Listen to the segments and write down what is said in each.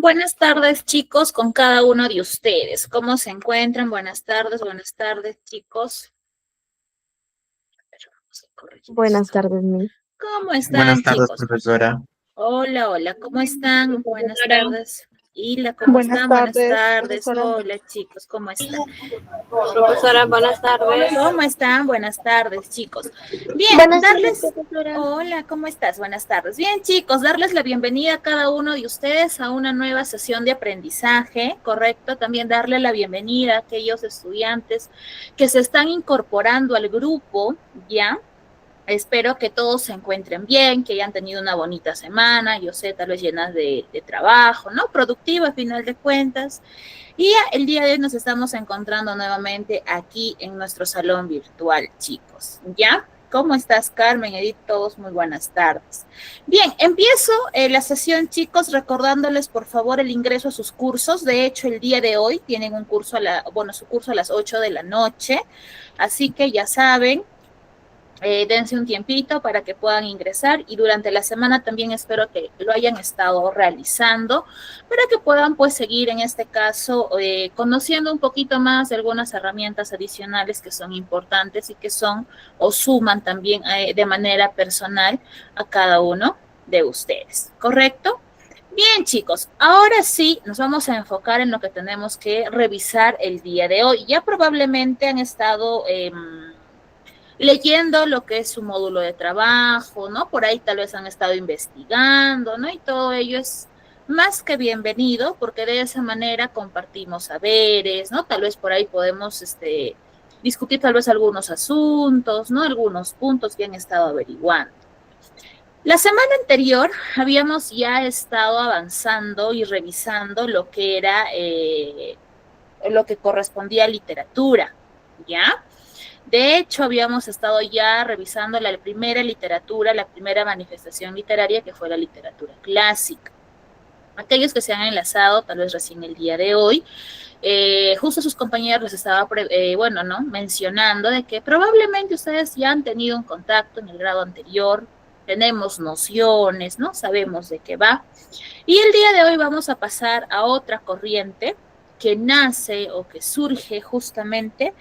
Buenas tardes, chicos, con cada uno de ustedes. ¿Cómo se encuentran? Buenas tardes, chicos. Vamos a corregir Buenas esto. tardes, Mi. ¿Cómo Buenas están, tardes, chicos? profesora. Hola, ¿cómo están? Buenas Profesora. tardes. Hila, ¿cómo Buenas están? Buenas tardes, tardes. profesora. Hola, chicos, ¿cómo están? Profesora, buenas tardes. ¿Cómo están? Buenas tardes, chicos. Bien, Buenas tardes, darles... profesora. Hola, ¿cómo estás? Buenas tardes. Bien, chicos, darles la bienvenida a cada uno de ustedes a una nueva sesión de aprendizaje, ¿correcto? También darle la bienvenida a aquellos estudiantes que se están incorporando al grupo, ¿ya? Espero que todos se encuentren bien, que hayan tenido una bonita semana, yo sé, tal vez llenas de trabajo, ¿no? Productiva, a final de cuentas. Y el día de hoy nos estamos encontrando nuevamente aquí en nuestro salón virtual, chicos. ¿Ya? ¿Cómo estás, Carmen? Edith, todos muy buenas tardes. Bien, empiezo la sesión, chicos, recordándoles, por favor, el ingreso a sus cursos. De hecho, el día de hoy tienen un curso, su curso a las 8 de la noche. Así que ya saben, dense un tiempito para que puedan ingresar y durante la semana también espero que lo hayan estado realizando para que puedan pues seguir en este caso conociendo un poquito más de algunas herramientas adicionales que son importantes y que son o suman también de manera personal a cada uno de ustedes, ¿correcto? Bien, chicos, ahora sí nos vamos a enfocar en lo que tenemos que revisar el día de hoy. Ya probablemente han estado leyendo lo que es su módulo de trabajo, ¿no? Por ahí tal vez han estado investigando, ¿no? Y todo ello es más que bienvenido porque de esa manera compartimos saberes, ¿no? Tal vez por ahí podemos discutir tal vez algunos asuntos, ¿no? Algunos puntos que han estado averiguando. La semana anterior habíamos ya estado avanzando y revisando lo que era lo que correspondía a literatura, ¿ya? De hecho, habíamos estado ya revisando la primera literatura, la primera manifestación literaria, que fue la literatura clásica. Aquellos que se han enlazado, tal vez recién el día de hoy, justo sus compañeros les estaba, ¿no? Mencionando de que probablemente ustedes ya han tenido un contacto en el grado anterior, tenemos nociones, ¿no? Sabemos de qué va. Y el día de hoy vamos a pasar a otra corriente que nace o que surge justamente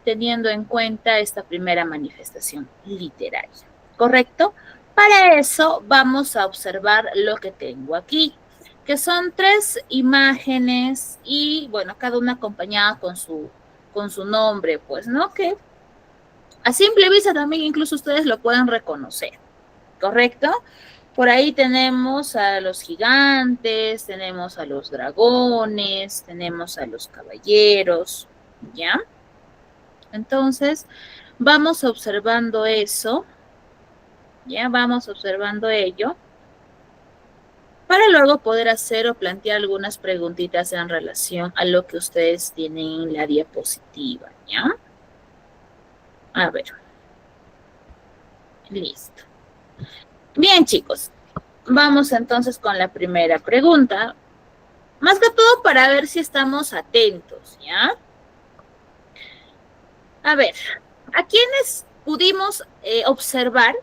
teniendo en cuenta esta primera manifestación literaria, ¿correcto? Para eso vamos a observar lo que tengo aquí, que son 3 imágenes y, bueno, cada una acompañada con su nombre, pues, ¿no? Que a simple vista también incluso ustedes lo pueden reconocer, ¿correcto? Por ahí tenemos a los gigantes, tenemos a los dragones, tenemos a los caballeros, ¿ya? Entonces, vamos observando eso, ¿ya? Vamos observando ello, para luego poder hacer o plantear algunas preguntitas en relación a lo que ustedes tienen en la diapositiva, ¿ya? A ver, listo. Bien, chicos, vamos entonces con la primera pregunta. Más que todo para ver si estamos atentos, ¿ya? A ver, ¿a quiénes pudimos observar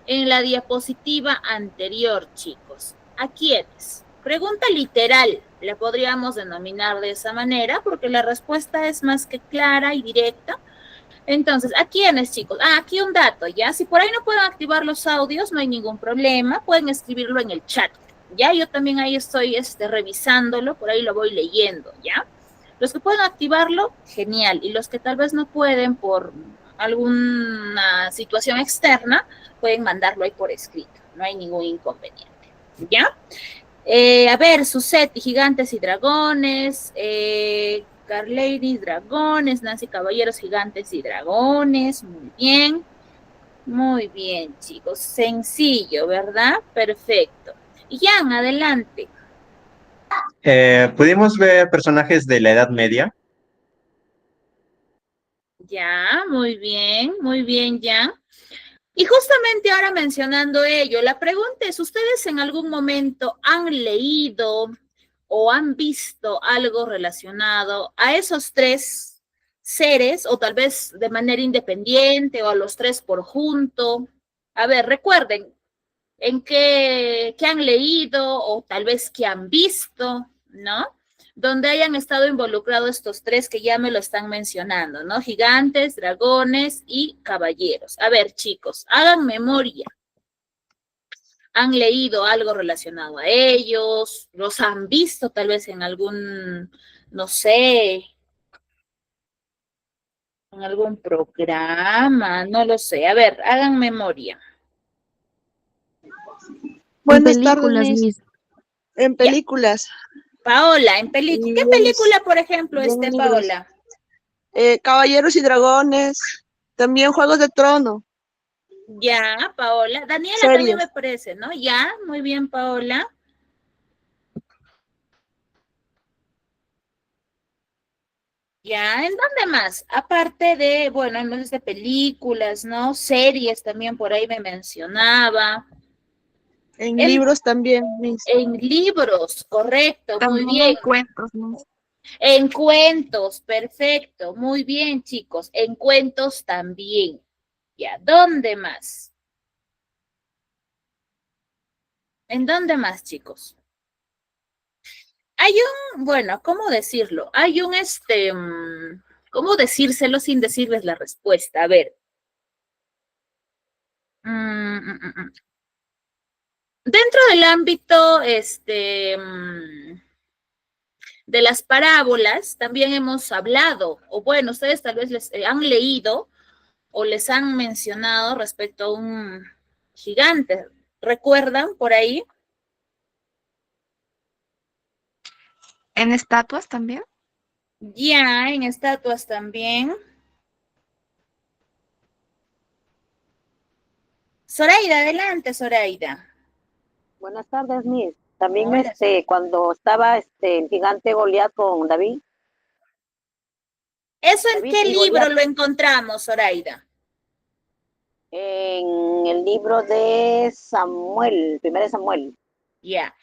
en la diapositiva anterior, chicos? ¿A quiénes? Pregunta literal, la podríamos denominar de esa manera, porque la respuesta es más que clara y directa. Entonces, ¿a quiénes, chicos? Ah, aquí un dato, ¿ya? Si por ahí no pueden activar los audios, no hay ningún problema, pueden escribirlo en el chat, ¿ya? Yo también ahí estoy revisándolo, por ahí lo voy leyendo, ¿ya? Los que pueden activarlo, genial, y los que tal vez no pueden por alguna situación externa, pueden mandarlo ahí por escrito, no hay ningún inconveniente, ¿ya? A ver, Suset, Gigantes y Dragones, Carlady, Dragones, Nancy Caballeros, Gigantes y Dragones, muy bien, chicos, sencillo, ¿verdad? Perfecto. Jan, adelante. ¿Pudimos ver personajes de la Edad Media? Ya, muy bien, Jan. Y justamente ahora mencionando ello, la pregunta es, ¿ustedes en algún momento han leído o han visto algo relacionado a esos 3 seres, o tal vez de manera independiente, o a los 3 por junto? A ver, recuerden, qué han leído o tal vez qué han visto, ¿no? Donde hayan estado involucrados estos tres que ya me lo están mencionando, ¿no? Gigantes, dragones y caballeros. A ver, chicos, hagan memoria. ¿Han leído algo relacionado a ellos? ¿Los han visto tal vez en algún, no sé, en algún programa? No lo sé. A ver, hagan memoria. Buenas tardes, películas, Miss. Miss. En Ya. películas. Paola, en película. ¿Qué película, por ejemplo, y en libros. Paola? Caballeros y Dragones. También Juegos de Trono. Ya, Paola. Daniela Series. también me parece, ¿no? Ya, muy bien, Paola. Ya, ¿en dónde más? Aparte de, bueno, en vez de películas, ¿no? Series también por ahí me mencionaba. En libros también, Miss. En libros, correcto, muy También bien. en cuentos, Miss. En cuentos, perfecto, muy bien, chicos. En cuentos también. Ya, ¿dónde más? ¿En dónde más, chicos? Hay bueno, ¿cómo decirlo? Hay ¿cómo decírselo sin decirles la respuesta? A ver. Dentro del ámbito, de las parábolas, también hemos hablado, o bueno, ustedes tal vez les han leído o les han mencionado respecto a un gigante. ¿Recuerdan por ahí? ¿En estatuas también? Ya, en estatuas también. Zoraida, adelante, Zoraida. Buenas tardes, Miss. También Hola. cuando estaba el gigante Goliat con David. ¿Eso en David qué y libro Goliat. lo encontramos, Zoraida? En el libro de Samuel, primero de Samuel. Ya.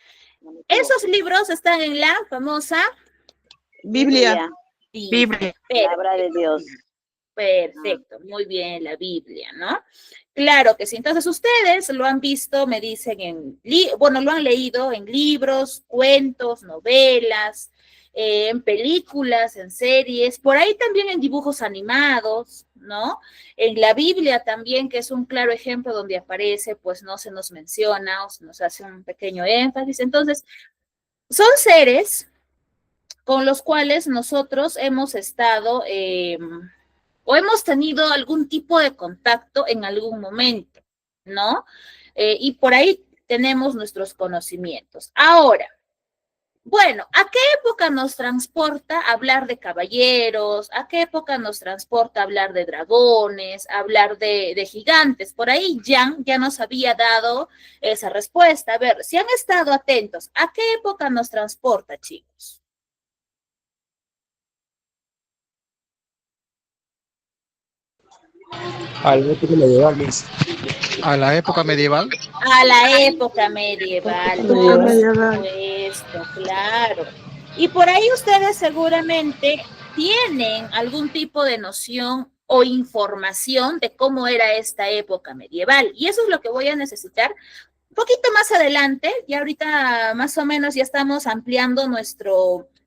No me equivoco. Esos libros están en la famosa Biblia. Biblia. Palabra de Dios. Perfecto, muy bien, la Biblia, ¿no? Claro que sí. Entonces, ustedes lo han visto, me dicen bueno, lo han leído en libros, cuentos, novelas, en películas, en series, por ahí también en dibujos animados, ¿no? En la Biblia también, que es un claro ejemplo donde aparece, pues no se nos menciona o se nos hace un pequeño énfasis. Entonces, son seres con los cuales nosotros hemos estado o hemos tenido algún tipo de contacto en algún momento, ¿no? Y por ahí tenemos nuestros conocimientos. Ahora, bueno, ¿a qué época nos transporta hablar de caballeros? ¿A qué época nos transporta hablar de dragones, hablar de gigantes? Por ahí Jan ya nos había dado esa respuesta. A ver, si han estado atentos, ¿a qué época nos transporta, chicos? A la época medieval, Miss. A la época medieval. A la época medieval, Época por medieval. supuesto, claro. Y por ahí ustedes seguramente tienen algún tipo de noción o información de cómo era esta época medieval. Y eso es lo que voy a necesitar un poquito más adelante. Y ahorita más o menos ya estamos ampliando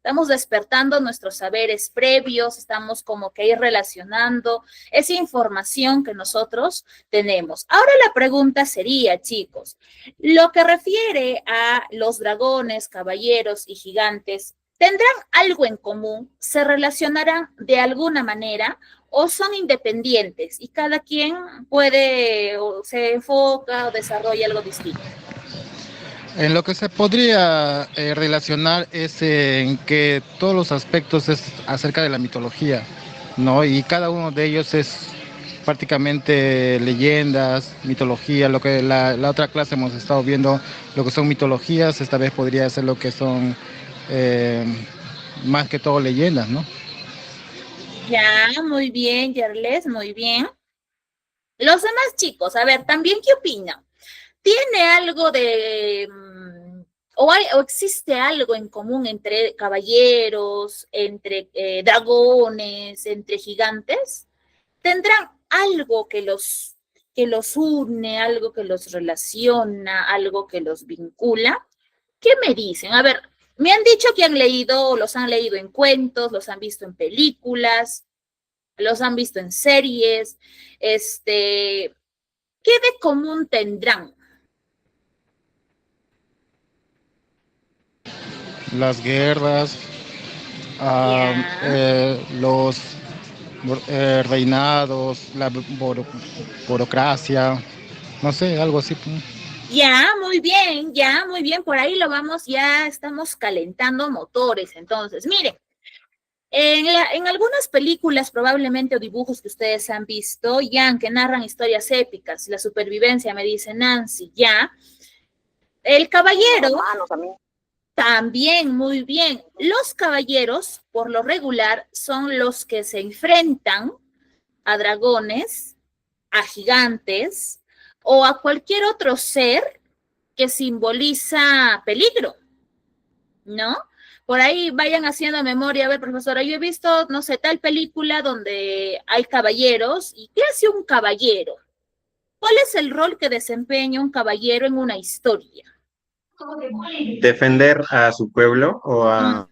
estamos despertando nuestros saberes previos, estamos como que ir relacionando esa información que nosotros tenemos. Ahora la pregunta sería, chicos, lo que refiere a los dragones, caballeros y gigantes, ¿tendrán algo en común? ¿Se relacionarán de alguna manera o son independientes y cada quien puede o se enfoca o desarrolla algo distinto? En lo que se podría relacionar es en que todos los aspectos es acerca de la mitología, ¿no? Y cada uno de ellos es prácticamente leyendas, mitología, lo que la otra clase hemos estado viendo, lo que son mitologías, esta vez podría ser lo que son eh, más que todo leyendas, ¿no? Ya, muy bien, Yerles, muy bien. Los demás chicos, a ver, también, ¿qué opinan? ¿Tiene algo o existe algo en común entre caballeros, entre dragones, entre gigantes? ¿Tendrán algo que los que los une, algo que los relaciona, algo que los vincula. ¿Qué me dicen? A ver, me han dicho que han leído, los han leído en cuentos, los han visto en películas, los han visto en series. ¿Qué de común tendrán? Las guerras, los reinados, la burocracia, no sé, algo así. Ya, muy bien, por ahí lo vamos, ya estamos calentando motores. Entonces, miren, en algunas películas probablemente o dibujos que ustedes han visto, ya que narran historias épicas, la supervivencia, me dice Nancy, ya, el caballero... Romanos también. También, muy bien. Los caballeros, por lo regular, son los que se enfrentan a dragones, a gigantes o a cualquier otro ser que simboliza peligro, ¿no? Por ahí vayan haciendo memoria. A ver, profesora, yo he visto, no sé, tal película donde hay caballeros. ¿Y qué hace un caballero? ¿Cuál es el rol que desempeña un caballero en una historia? Defender a su pueblo o a...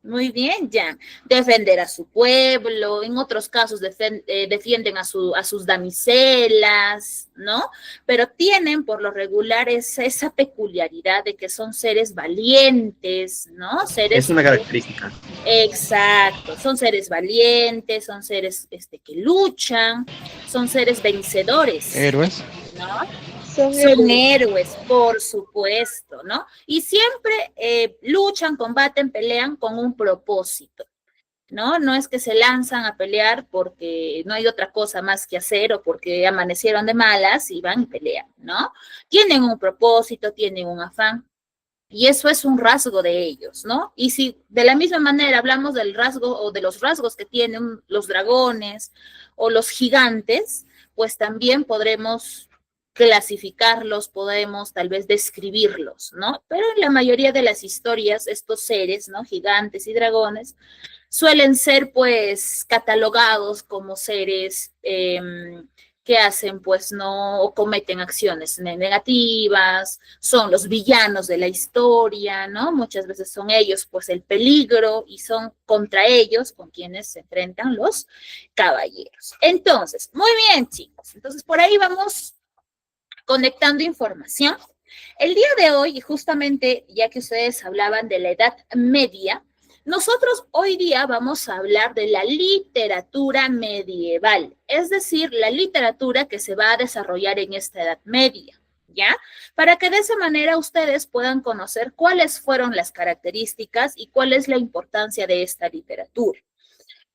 Muy bien, ya. Defender a su pueblo, en otros casos defienden a sus damiselas, ¿no? Pero tienen por lo regular esa peculiaridad de que son seres valientes, ¿no? Seres Es una característica. Exacto, son seres valientes, son seres que luchan, son seres vencedores. Héroes. ¿No? Son Son héroes, por supuesto, ¿no? Y siempre luchan, combaten, pelean con un propósito, ¿no? No es que se lanzan a pelear porque no hay otra cosa más que hacer o porque amanecieron de malas y van y pelean, ¿no? Tienen un propósito, tienen un afán. Y eso es un rasgo de ellos, ¿no? Y si de la misma manera hablamos del rasgo o de los rasgos que tienen los dragones o los gigantes, pues también podremos clasificarlos, podemos tal vez describirlos, ¿no? Pero en la mayoría de las historias, estos seres, ¿no? Gigantes y dragones, suelen ser pues catalogados como seres que hacen pues no, o cometen acciones negativas, son los villanos de la historia, ¿no? Muchas veces son ellos pues el peligro y son contra ellos con quienes se enfrentan los caballeros. Entonces, muy bien chicos, entonces por ahí vamos conectando información. El día de hoy, justamente ya que ustedes hablaban de la Edad Media, nosotros hoy día vamos a hablar de la literatura medieval, es decir, la literatura que se va a desarrollar en esta Edad Media, ¿ya? Para que de esa manera ustedes puedan conocer cuáles fueron las características y cuál es la importancia de esta literatura.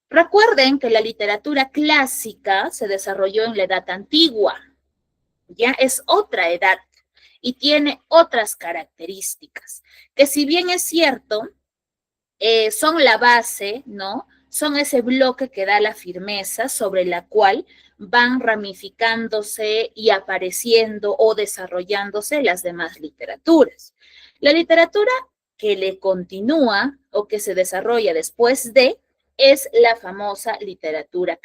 Recuerden que la literatura clásica se desarrolló en la Edad Antigua, ya es otra edad y tiene otras características, que si bien es cierto, son la base, ¿no? Son ese bloque que da la firmeza sobre la cual van ramificándose y apareciendo o desarrollándose las demás literaturas. La literatura que le continúa o que se desarrolla después de es la famosa literatura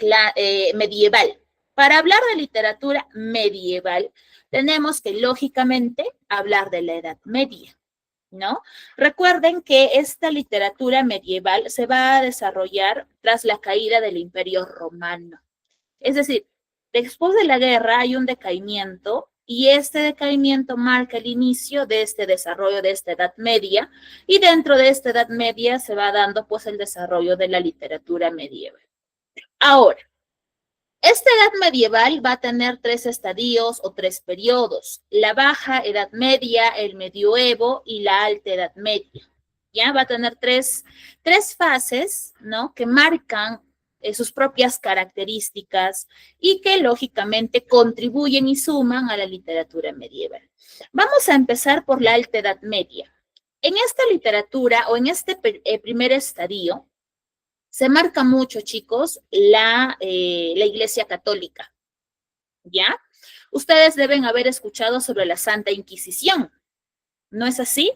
medieval. Para hablar de literatura medieval, tenemos que, lógicamente, hablar de la Edad Media, ¿no? Recuerden que esta literatura medieval se va a desarrollar tras la caída del Imperio Romano. Es decir, después de la guerra hay un decaimiento y este decaimiento marca el inicio de este desarrollo de esta Edad Media y dentro de esta Edad Media se va dando pues el desarrollo de la literatura medieval. Ahora, esta edad medieval va a tener 3 estadios o 3 periodos, la Baja Edad Media, el Medioevo y la Alta Edad Media. Ya va a tener tres fases, ¿no? Que marcan sus propias características y que lógicamente contribuyen y suman a la literatura medieval. Vamos a empezar por la Alta Edad Media. En esta literatura o en este primer estadio, se marca mucho, chicos, la Iglesia Católica, ¿ya? Ustedes deben haber escuchado sobre la Santa Inquisición, ¿no es así?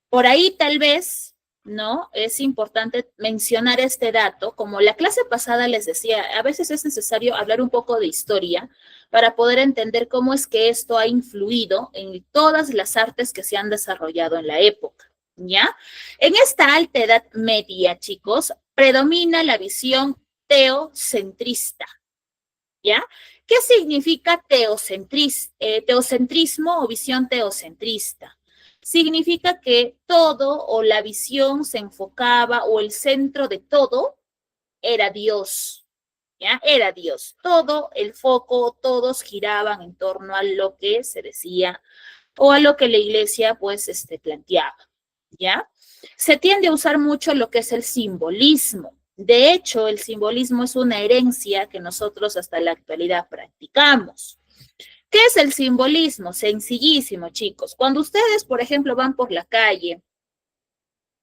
Por ahí tal vez ¿no? Es importante mencionar este dato. Como la clase pasada les decía, a veces es necesario hablar un poco de historia para poder entender cómo es que esto ha influido en todas las artes que se han desarrollado en la época, ¿ya? En esta alta edad media, chicos, predomina la visión teocentrista, ¿ya? ¿Qué significa teocentrismo o visión teocentrista? Significa que todo o la visión se enfocaba o el centro de todo era Dios, ¿ya? Era Dios. Todo el foco, todos giraban en torno a lo que se decía o a lo que la iglesia pues planteaba, ¿ya? Se tiende a usar mucho lo que es el simbolismo. De hecho, el simbolismo es una herencia que nosotros hasta la actualidad practicamos. ¿Qué es el simbolismo? Sencillísimo, chicos. Cuando ustedes, por ejemplo, van por la calle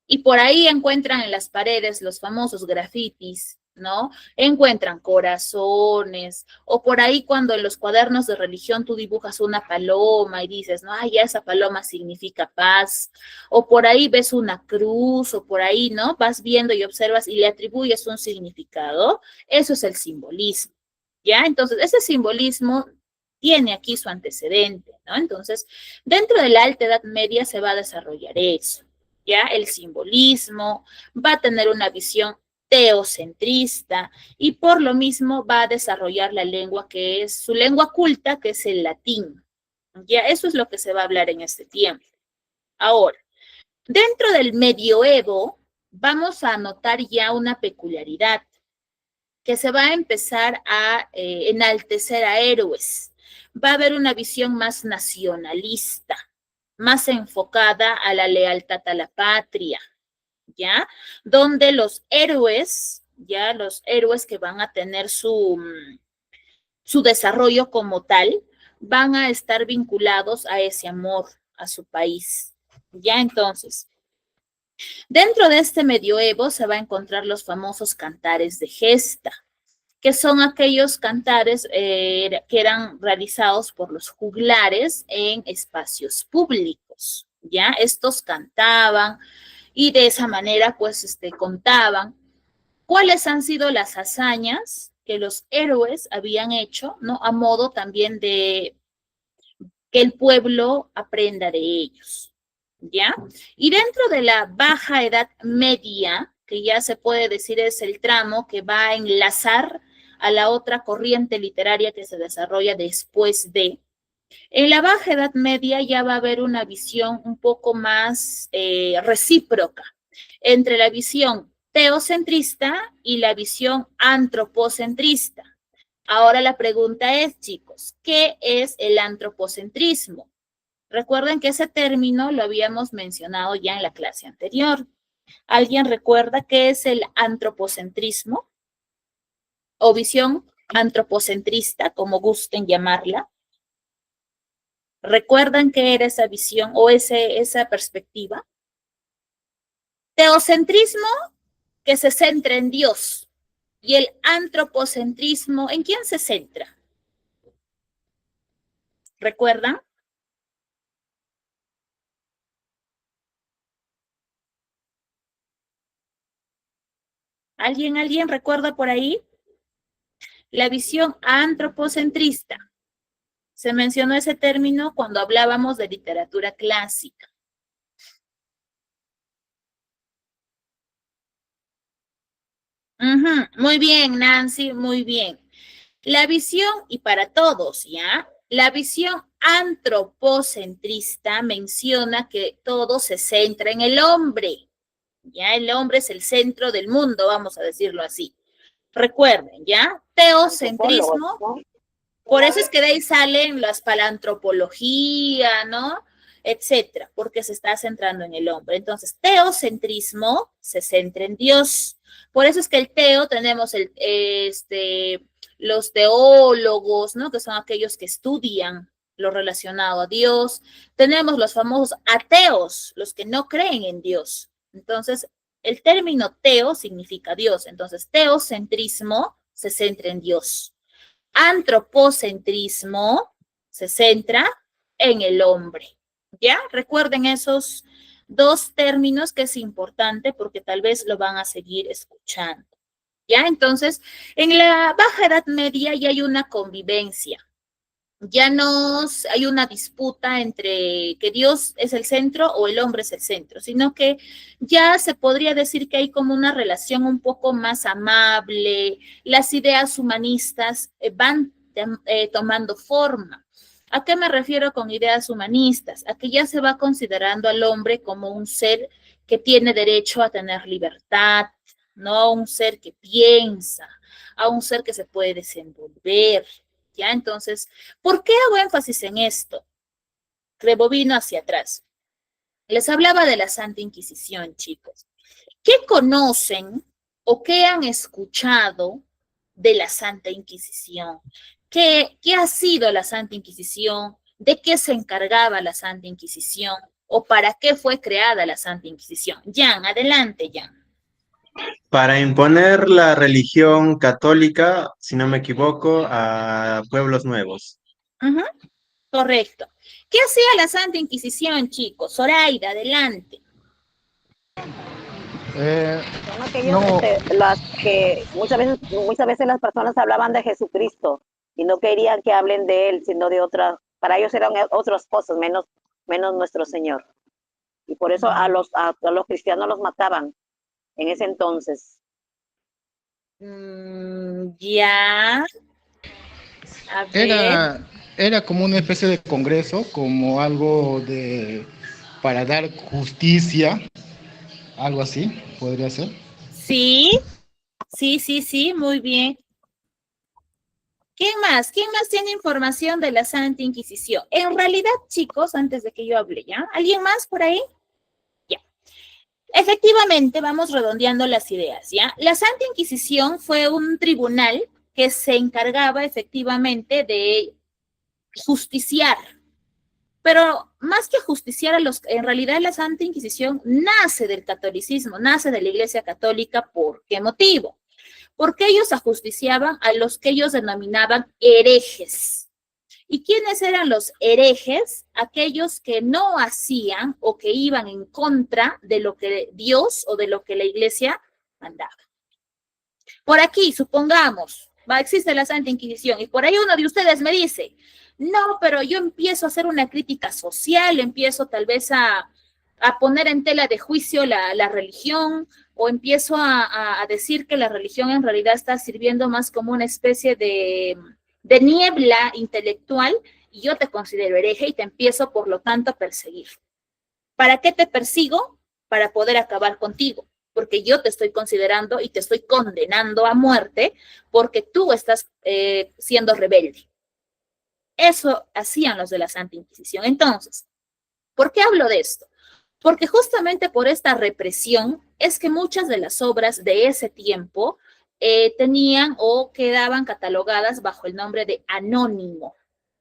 y por ahí encuentran en las paredes los famosos grafitis, ¿no? Encuentran corazones, o por ahí cuando en los cuadernos de religión tú dibujas una paloma y dices, no, ay, ya esa paloma significa paz, o por ahí ves una cruz, o por ahí, ¿no? Vas viendo y observas y le atribuyes un significado, eso es el simbolismo, ¿ya? Entonces, ese simbolismo tiene aquí su antecedente, ¿no? Entonces, dentro de la alta edad media se va a desarrollar eso, ¿ya? El simbolismo va a tener una visión teocentrista y por lo mismo va a desarrollar la lengua que es su lengua culta, que es el latín. Ya, eso es lo que se va a hablar en este tiempo. Ahora, dentro del medioevo vamos a notar ya una peculiaridad, que se va a empezar a enaltecer a héroes. Va a haber una visión más nacionalista, más enfocada a la lealtad a la patria, ¿ya? Donde los héroes, ya los héroes que van a tener su desarrollo como tal, van a estar vinculados a ese amor a su país, ¿ya? Entonces, dentro de este medioevo se va a encontrar los famosos cantares de gesta, que son aquellos cantares que eran realizados por los juglares en espacios públicos, ¿ya? Estos cantaban y de esa manera, pues, contaban cuáles han sido las hazañas que los héroes habían hecho, ¿no? A modo también de que el pueblo aprenda de ellos, ¿ya? Y dentro de la baja edad media, que ya se puede decir es el tramo que va a enlazar a la otra corriente literaria que se desarrolla después de, en la baja edad media ya va a haber una visión un poco más recíproca entre la visión teocentrista y la visión antropocentrista. Ahora la pregunta es, chicos, ¿qué es el antropocentrismo? Recuerden que ese término lo habíamos mencionado ya en la clase anterior. ¿Alguien recuerda qué es el antropocentrismo? O visión antropocentrista, como gusten llamarla. ¿Recuerdan qué era esa visión o esa perspectiva? Teocentrismo, que se centra en Dios. Y el antropocentrismo, ¿en quién se centra? ¿Recuerdan? ¿Alguien recuerda por ahí? La visión antropocentrista. Se mencionó ese término cuando hablábamos de literatura clásica. Muy bien, Nancy, muy bien. La visión, y para todos, ¿ya? La visión antropocentrista menciona que todo se centra en el hombre. Ya, el hombre es el centro del mundo, vamos a decirlo así. Recuerden, ¿ya? Teocentrismo. Por eso es que de ahí salen las palantropología, ¿no? Etcétera, porque se está centrando en el hombre. Entonces, teocentrismo se centra en Dios. Por eso es que el teo tenemos los teólogos, ¿no? Que son aquellos que estudian lo relacionado a Dios. Tenemos los famosos ateos, los que no creen en Dios. Entonces, el término teo significa Dios. Entonces, teocentrismo se centra en Dios. Antropocentrismo se centra en el hombre. ¿Ya? Recuerden esos dos términos que es importante porque tal vez lo van a seguir escuchando. ¿Ya? Entonces, en la Baja Edad Media ya hay una convivencia. Ya no hay una disputa entre que Dios es el centro o el hombre es el centro, sino que ya se podría decir que hay como una relación un poco más amable, las ideas humanistas van tomando forma. ¿A qué me refiero con ideas humanistas? A que ya se va considerando al hombre como un ser que tiene derecho a tener libertad, no a un ser que piensa, a un ser que se puede desenvolver. ¿Ya? Entonces, ¿por qué hago énfasis en esto? Rebobino hacia atrás. Les hablaba de la Santa Inquisición, chicos. ¿Qué conocen o qué han escuchado de la Santa Inquisición? ¿Qué ha sido la Santa Inquisición? ¿De qué se encargaba la Santa Inquisición? ¿O para qué fue creada la Santa Inquisición? Jan, adelante, Jan. Para imponer la religión católica, si no me equivoco, a pueblos nuevos. Correcto. ¿Qué hacía la Santa Inquisición, chicos? Zoraida, adelante. Son aquellos No, las que muchas veces las personas hablaban de Jesucristo y no querían que hablen de él, sino de otras, para ellos eran otras cosas, menos nuestro Señor. Y por eso a los cristianos los mataban en ese entonces. Ya. A ver. era como una especie de congreso, como algo para dar justicia, algo así, podría ser. Sí, muy bien. ¿Quién más? ¿Quién más tiene información de la Santa Inquisición? En realidad, chicos, antes de que yo hable, ¿ya? ¿Alguien más por ahí? Ya. Efectivamente, vamos redondeando las ideas, ¿ya? La Santa Inquisición fue un tribunal que se encargaba efectivamente de justiciar, pero más que justiciar en realidad la Santa Inquisición nace del catolicismo, nace de la Iglesia Católica. ¿Por qué motivo? Porque ellos ajusticiaban a los que ellos denominaban herejes. ¿Y quiénes eran los herejes? Aquellos que no hacían o que iban en contra de lo que Dios o de lo que la Iglesia mandaba. Por aquí, supongamos, existe la Santa Inquisición y por ahí uno de ustedes me dice, no, pero yo empiezo a hacer una crítica social, empiezo tal vez a poner en tela de juicio la religión, o empiezo a decir que la religión en realidad está sirviendo más como una especie de niebla intelectual, y yo te considero hereje y te empiezo, por lo tanto, a perseguir. ¿Para qué te persigo? Para poder acabar contigo, porque yo te estoy considerando y te estoy condenando a muerte porque tú estás siendo rebelde. Eso hacían los de la Santa Inquisición. Entonces, ¿por qué hablo de esto? Porque justamente por esta represión es que muchas de las obras de ese tiempo tenían o quedaban catalogadas bajo el nombre de anónimo.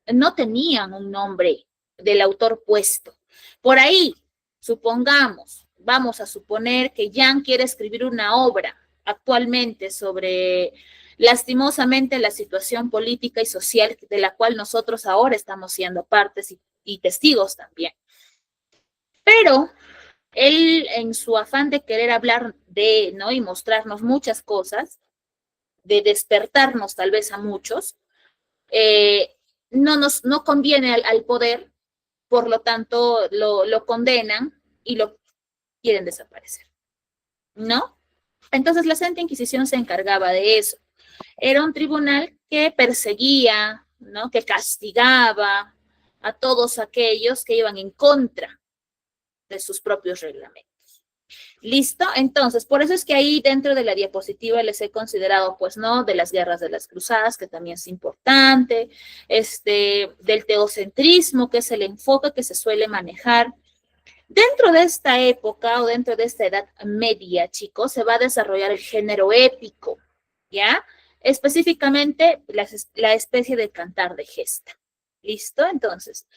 No tenían un nombre del autor puesto. Por ahí, supongamos, vamos a suponer que Jan quiere escribir una obra actualmente sobre, lastimosamente, la situación política y social de la cual nosotros ahora estamos siendo partes y testigos también. Pero él, en su afán de querer hablar de, ¿no? Y mostrarnos muchas cosas, de despertarnos tal vez a muchos, no conviene al poder, por lo tanto lo condenan y lo quieren desaparecer, ¿no? Entonces la Santa Inquisición se encargaba de eso. Era un tribunal que perseguía, ¿no? Que castigaba a todos aquellos que iban en contra de sus propios reglamentos. ¿Listo? Entonces, por eso es que ahí dentro de la diapositiva les he considerado, pues, ¿no? De las guerras de las cruzadas, que también es importante, del teocentrismo, que es el enfoque que se suele manejar. Dentro de esta época o dentro de esta edad media, chicos, se va a desarrollar el género épico, ¿ya? Específicamente la especie de cantar de gesta. ¿Listo? Entonces,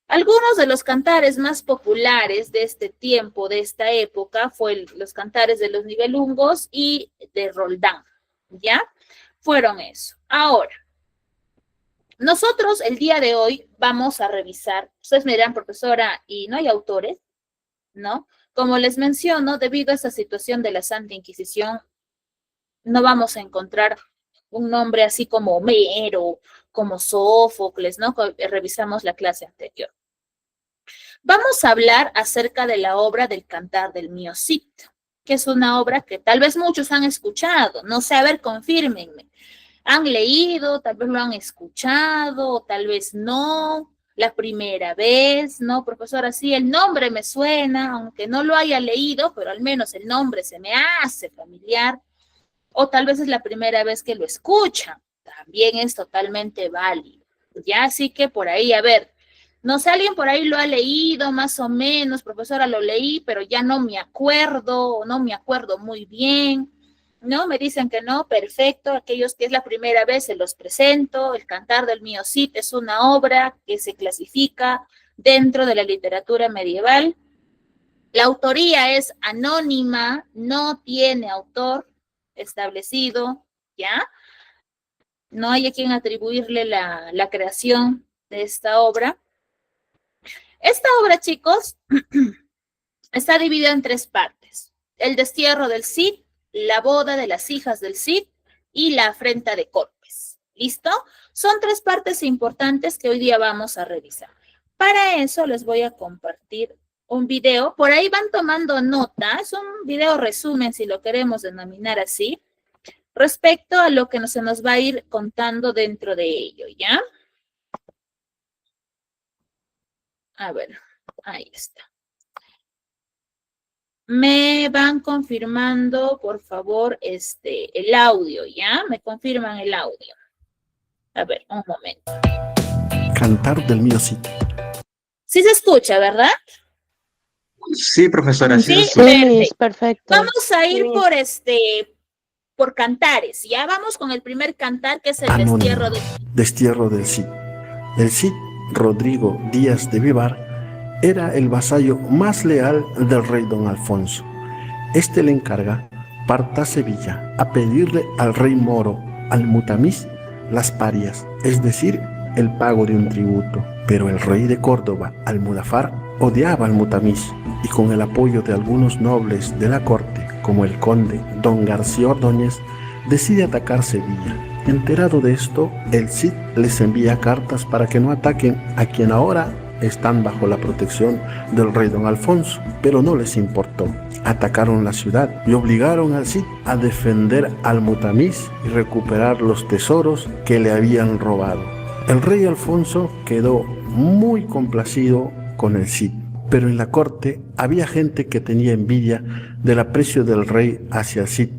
algunos de los cantares más populares de este tiempo, de esta época, fueron los cantares de los Nibelungos y de Roldán, ¿ya? Fueron eso. Ahora, nosotros el día de hoy vamos a revisar, ustedes me dirán, profesora, ¿y no hay autores? ¿no? Como les menciono, debido a esta situación de la Santa Inquisición, no vamos a encontrar un nombre así como Homero, como Sófocles, ¿no? Revisamos la clase anterior. Vamos a hablar acerca de la obra del Cantar del Mío Cid, que es una obra que tal vez muchos han escuchado, no sé, a ver, confírmenme. ¿Han leído? Tal vez lo han escuchado, tal vez no, la primera vez, ¿no? Profesora, sí, el nombre me suena, aunque no lo haya leído, pero al menos el nombre se me hace familiar, o tal vez es la primera vez que lo escuchan, también es totalmente válido, ¿ya? Así que por ahí, a ver, no sé, alguien por ahí lo ha leído más o menos, profesora, lo leí, pero ya no me acuerdo, no me acuerdo muy bien, ¿no? Me dicen que no, perfecto, aquellos que es la primera vez se los presento. El Cantar del Mío Cid es una obra que se clasifica dentro de la literatura medieval. La autoría es anónima, no tiene autor establecido, ¿ya? No hay a quien atribuirle la creación de esta obra. Esta obra, chicos, está dividida en 3 partes. El destierro del Cid, la boda de las hijas del Cid y la afrenta de Corpes. ¿Listo? Son 3 partes importantes que hoy día vamos a revisar. Para eso les voy a compartir un video. Por ahí van tomando nota. Es un video resumen, si lo queremos denominar así, respecto a lo que se nos va a ir contando dentro de ello, ¿ya? A ver, ahí está. Me van confirmando, por favor, el audio, ¿ya? Me confirman el audio. A ver, un momento. Cantar del Mío Cid. Sí se escucha, ¿verdad? Sí, profesora, sí. Sí, perfecto. Vamos a ir por cantares, ¿ya? Vamos con el primer cantar, que es el Anónimo. Destierro del Cid. Destierro del Cid. El Cid Rodrigo Díaz de Vivar era el vasallo más leal del rey don Alfonso. Este le encarga parta a Sevilla a pedirle al rey moro Al-Mutamiz las parias, es decir, el pago de un tributo. Pero el rey de Córdoba, Almudafar, odiaba al Mutamiz y con el apoyo de algunos nobles de la corte, como el conde don García Ordóñez, decide atacar Sevilla. Enterado de esto, el Cid les envía cartas para que no ataquen a quien ahora están bajo la protección del rey don Alfonso, pero no les importó. Atacaron la ciudad y obligaron al Cid a defender al Mutamiz y recuperar los tesoros que le habían robado. El rey Alfonso quedó muy complacido con el Cid, pero en la corte había gente que tenía envidia del aprecio del rey hacia el Cid,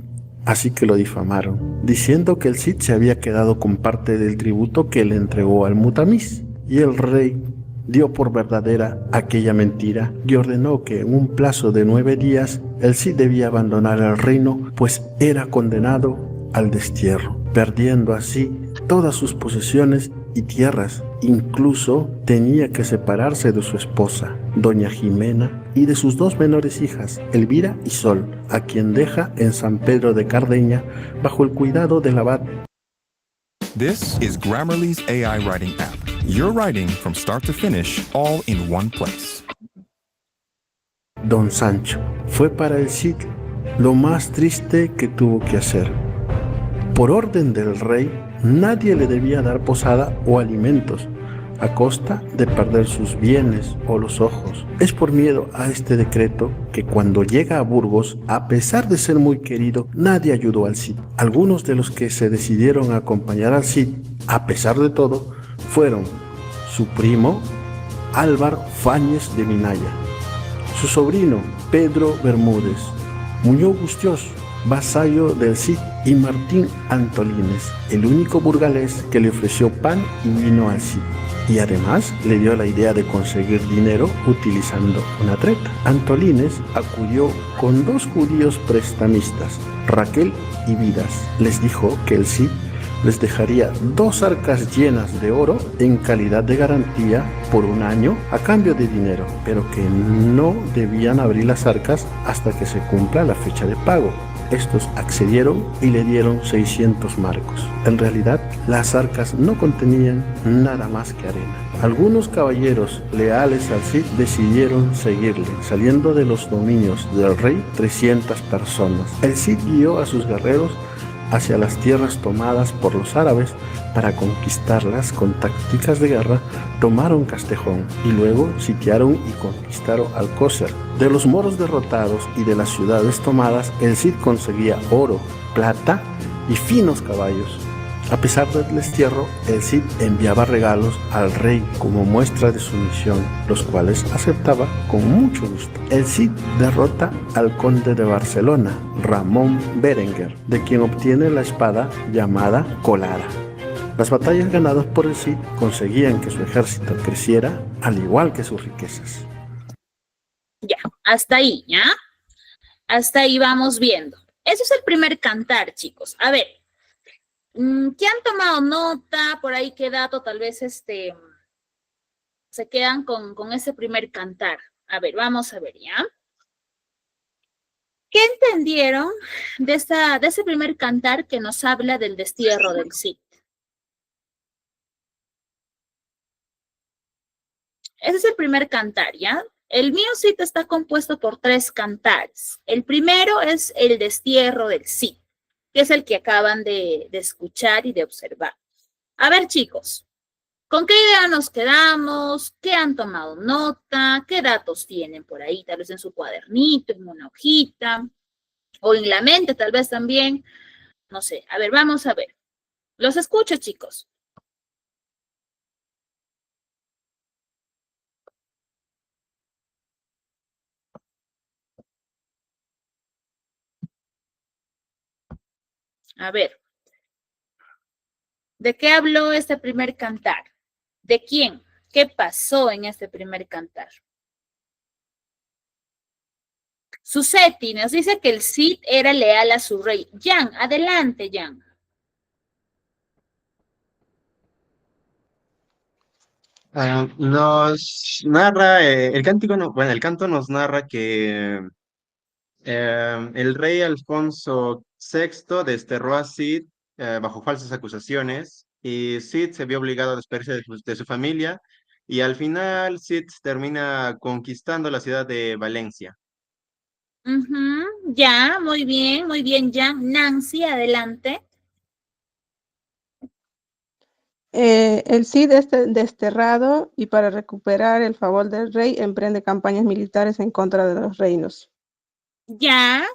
así que lo difamaron, diciendo que el Cid se había quedado con parte del tributo que le entregó al Mutamiz, y el rey dio por verdadera aquella mentira y ordenó que en un plazo de 9 días el Cid debía abandonar el reino, pues era condenado al destierro, perdiendo así todas sus posesiones y tierras. Incluso tenía que separarse de su esposa, doña Jimena, y de sus 2 menores hijas, Elvira y Sol, a quien deja en San Pedro de Cardeña bajo el cuidado del abad. This is Grammarly's AI writing app. Your writing from start to finish, all in one place. Don Sancho fue para el Cid lo más triste que tuvo que hacer. Por orden del rey, nadie le debía dar posada o alimentos, a costa de perder sus bienes o los ojos. Es por miedo a este decreto que cuando llega a Burgos, a pesar de ser muy querido, nadie ayudó al Cid. Algunos de los que se decidieron a acompañar al Cid, a pesar de todo, fueron su primo Álvar Fáñez de Minaya, su sobrino Pedro Bermúdez, Muñoz Gustioso, vasallo del Cid, y Martín Antolínez, el único burgalés que le ofreció pan y vino al Cid, y además le dio la idea de conseguir dinero utilizando una treta. Antolínez acudió con 2 judíos prestamistas, Raquel y Vidas. Les dijo que el Cid les dejaría 2 arcas llenas de oro en calidad de garantía por 1 año a cambio de dinero, pero que no debían abrir las arcas hasta que se cumpla la fecha de pago. Estos accedieron y le dieron 600 marcos. En realidad, las arcas no contenían nada más que arena. Algunos caballeros leales al Cid decidieron seguirle, saliendo de los dominios del rey 300 personas. El Cid guió a sus guerreros hacia las tierras tomadas por los árabes. Para conquistarlas con tácticas de guerra, tomaron Castejón y luego sitiaron y conquistaron Alcócer. De los moros derrotados y de las ciudades tomadas, el Cid conseguía oro, plata y finos caballos. A pesar del destierro, el Cid enviaba regalos al rey como muestra de sumisión, los cuales aceptaba con mucho gusto. El Cid derrota al conde de Barcelona, Ramón Berenguer, de quien obtiene la espada llamada Colada. Las batallas ganadas por el Cid conseguían que su ejército creciera, al igual que sus riquezas. Ya, hasta ahí, ¿ya? Hasta ahí vamos viendo. Ese es el primer cantar, chicos. A ver, ¿qué han tomado nota? Por ahí, ¿qué dato tal vez se quedan con ese primer cantar? A ver, vamos a ver, ¿ya? ¿Qué entendieron de ese primer cantar que nos habla del destierro del Cid? Ese es el primer cantar, ¿ya? El mío Cid está compuesto por 3 cantares. El primero es el destierro del Cid, que es el que acaban de escuchar y de observar. A ver, chicos, ¿con qué idea nos quedamos? ¿Qué han tomado nota? ¿Qué datos tienen por ahí? Tal vez en su cuadernito, en una hojita, o en la mente tal vez también. No sé, a ver, vamos a ver. Los escucho, chicos. A ver, ¿de qué habló este primer cantar? ¿De quién? ¿Qué pasó en este primer cantar? Susetti nos dice que el Cid era leal a su rey. Jan, adelante, Jan. Nos narra, el cántico, el canto nos narra que el rey Alfonso VI desterró a Cid bajo falsas acusaciones y Cid se vio obligado a despedirse de su familia y al final Cid termina conquistando la ciudad de Valencia. Ya, muy bien, Jan. Nancy, adelante. El Cid es desterrado y para recuperar el favor del rey emprende campañas militares en contra de los reinos. Ya.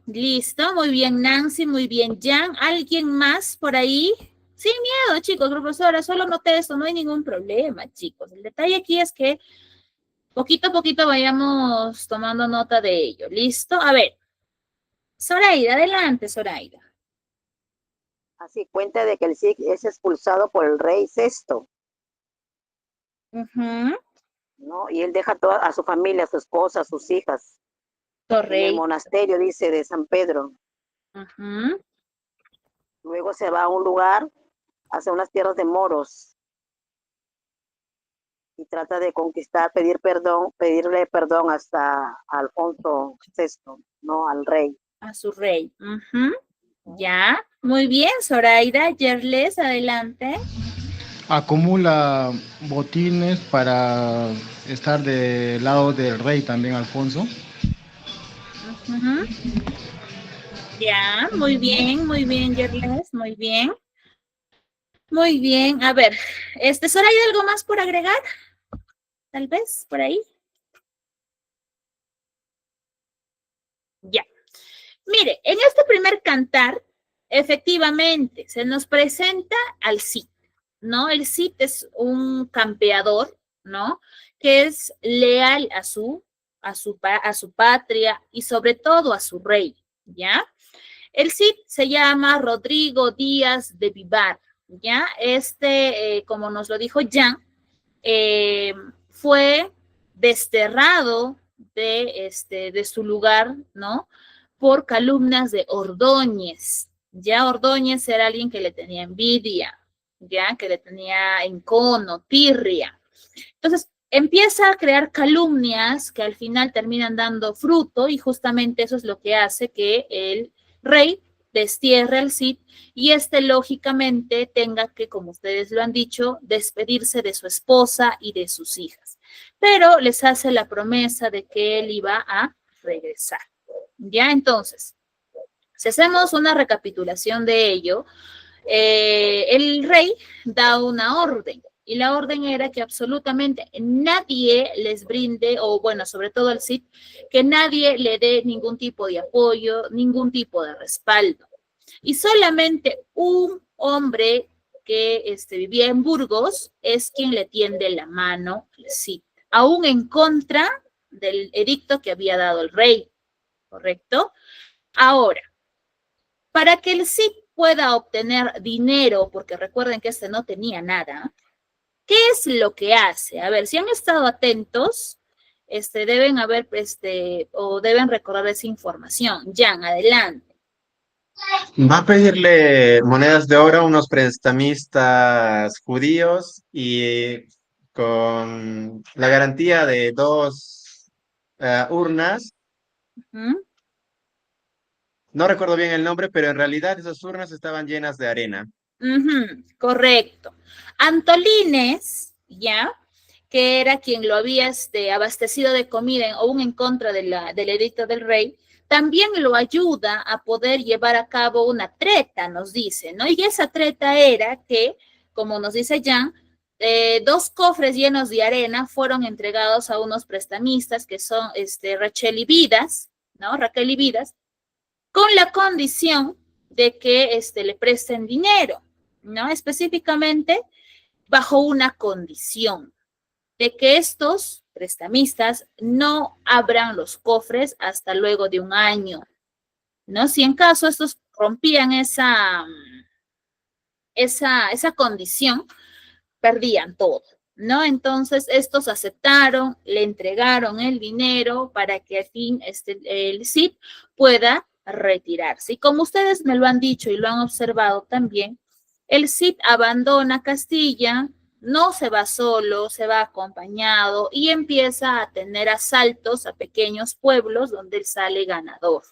Listo, muy bien, Nancy, muy bien, Jan. ¿Alguien más por ahí? Sin miedo, chicos, profesora, solo noté eso, no hay ningún problema, chicos. El detalle aquí es que poquito a poquito vayamos tomando nota de ello. ¿Listo? A ver. Zoraida, adelante, Zoraida. Así cuenta de que el Cid es expulsado por el rey Sexto, ¿no? Y él deja a su familia, a su esposa, a sus hijas, en el monasterio, dice, de San Pedro. Luego se va a un lugar, hacia unas tierras de moros, y trata de conquistar, pedirle perdón hasta Alfonso VI, ¿no? Al rey. A su rey. Ya, muy bien, Zoraida. Yerles, adelante. Acumula botines para estar del lado del rey también, Alfonso. Ya, muy bien, Yerles, muy bien. Muy bien, a ver, Zoraida, ¿algo más por agregar? Tal vez, por ahí. Ya. Mire, en este primer cantar, efectivamente, se nos presenta al Cid, ¿no? El Cid es un campeador, ¿no? Que es leal a su patria y sobre todo a su rey, ¿ya? El Cid se llama Rodrigo Díaz de Vivar, ¿ya? Como nos lo dijo Jan, fue desterrado de su lugar, ¿no? Por calumnias de Ordóñez. Ya Ordóñez era alguien que le tenía envidia, ya que le tenía encono, tirria. Entonces, empieza a crear calumnias que al final terminan dando fruto y justamente eso es lo que hace que el rey destierre al Cid y lógicamente tenga que, como ustedes lo han dicho, despedirse de su esposa y de sus hijas. Pero les hace la promesa de que él iba a regresar. Ya, entonces, si hacemos una recapitulación de ello, el rey da una orden. Y la orden era que absolutamente nadie les brinde, o bueno, sobre todo al Cid, que nadie le dé ningún tipo de apoyo, ningún tipo de respaldo. Y solamente un hombre que vivía en Burgos es quien le tiende la mano al Cid, aún en contra del edicto que había dado el rey, ¿correcto? Ahora, para que el Cid pueda obtener dinero, porque recuerden que no tenía nada, ¿qué es lo que hace? A ver, si han estado atentos, deben haber, o deben recordar esa información. Jan, adelante. Va a pedirle monedas de oro a unos prestamistas judíos y con la garantía de 2 urnas. No recuerdo bien el nombre, pero en realidad esas urnas estaban llenas de arena. Correcto. Antolines, ya, que era quien lo había abastecido de comida, aún en contra del edicto del rey, también lo ayuda a poder llevar a cabo una treta, nos dice, ¿no? Y esa treta era que, como nos dice Jan, 2 cofres llenos de arena fueron entregados a unos prestamistas que son Raquel y Vidas, ¿no? Raquel y Vidas, con la condición de que le presten dinero, ¿no? Específicamente bajo una condición de que estos prestamistas no abran los cofres hasta luego de 1 año, ¿no? Si en caso estos rompían esa condición, perdían todo, ¿no? Entonces estos aceptaron, le entregaron el dinero para que al fin el Cid pueda retirarse. Y como ustedes me lo han dicho y lo han observado también, el Cid abandona Castilla, no se va solo, se va acompañado y empieza a tener asaltos a pequeños pueblos donde él sale ganador.